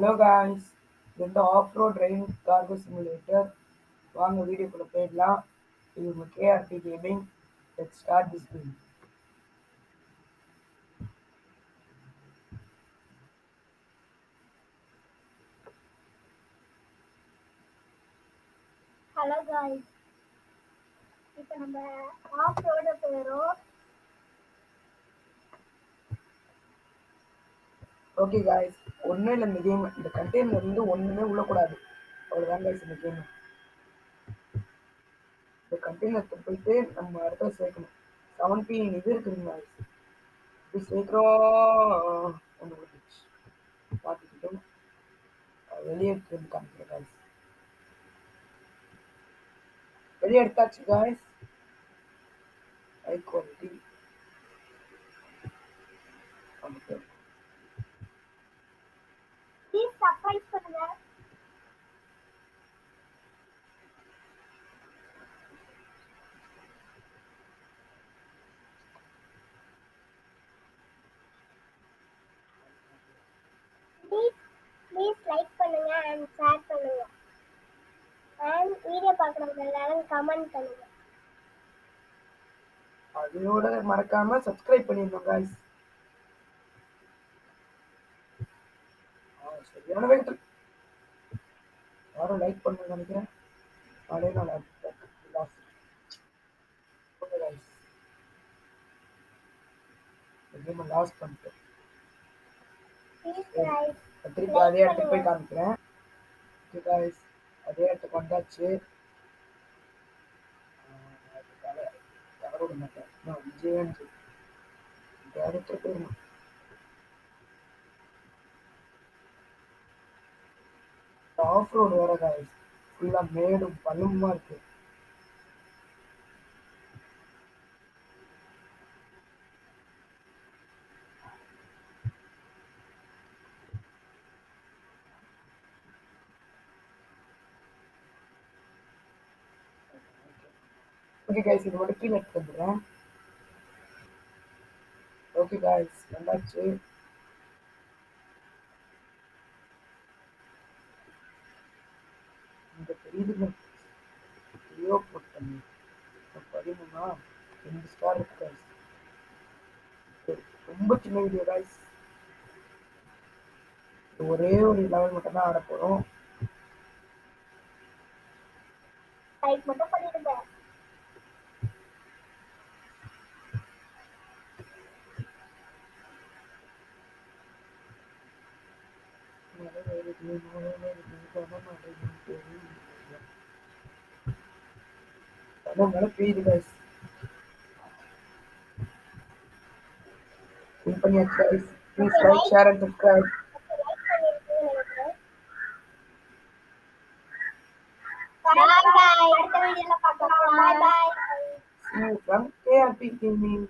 Hello guys, this the off-road rain cargo simulator. வாங்க வீடியோக்குள்ள போயிடலாம். இது உங்க KRT Gaming. Let's start this game. Hello guys, இப்போ நம்ம ஆஃப் ரோடு போயிடும். ஓகே guys, ஒன்றும் இல்லை இந்த கேம். இந்த கண்டெய்னர் இருந்து ஒன்றுமே உள்ளக்கூடாது. அவ்வளோதான் guys இந்த கேம். இந்த கண்டெய்னர் போயிட்டு நம்ம இடத்துல சேர்க்கணும். 17 இது இருக்குதுங்க guys. இது சேர்க்குறோம். ஒன்று வந்துச்சு பார்த்துக்கிட்டோம். வெளியே எடுத்து காமிக்கிறேன் guys. வெளியே எடுத்தாச்சு guys. High quality. Please subscribe பண்ணுங்க. ப்ளீஸ் லைக் பண்ணுங்க அண்ட் ஷேர் பண்ணுங்க அண்ட் வீடியோ பார்க்குறவங்க எல்லாரும் கமெண்ட் பண்ணுங்க. அதோட மறக்காம சப்ஸ்கிரைப் பண்ணிருந்தோம் guys. சரியான வேகத்தில் யாரும் லைக் பண்ண நினைக்கிறேன். அதே நான் லாஸ் பண்ணிட்டேன். திருப்பி அதே இடத்துக்கு போய் காமிக்கிறேன். அதே இடத்துக்கு வந்தாச்சு. யாரோட மாட்டேன் விஜயன் இடத்துல போயிருந்தோம். ஆஃப் ரோடு வேற காய்ஸ், ஃபுல்லா மேடும் பள்ளமா இருக்கு. ஓகே காய்ஸ், இது மட்டும் கீழே எடுத்து வந்துடுறேன். ஓகே காய்ஸ், வந்தாச்சு. இந்த தெரியுதுங்க ஐயோ போட்டேன். 13 2 ஸ்டார் இருக்கு காய்ஸ். ரொம்ப சின்ன வீடியோ காய்ஸ். ஒரே ஒரு லெவல் மட்டும் தான் ஆட போறோம். லைக் மட்டும் பண்ணிடுங்க. மழை பெய்யுது guys. பண்ணியாச்சு guys. Please like, share and subscribe. Bye bye. அடுத்த வீடியோல பார்க்கலாம். Bye bye. See you from KRT Gaming.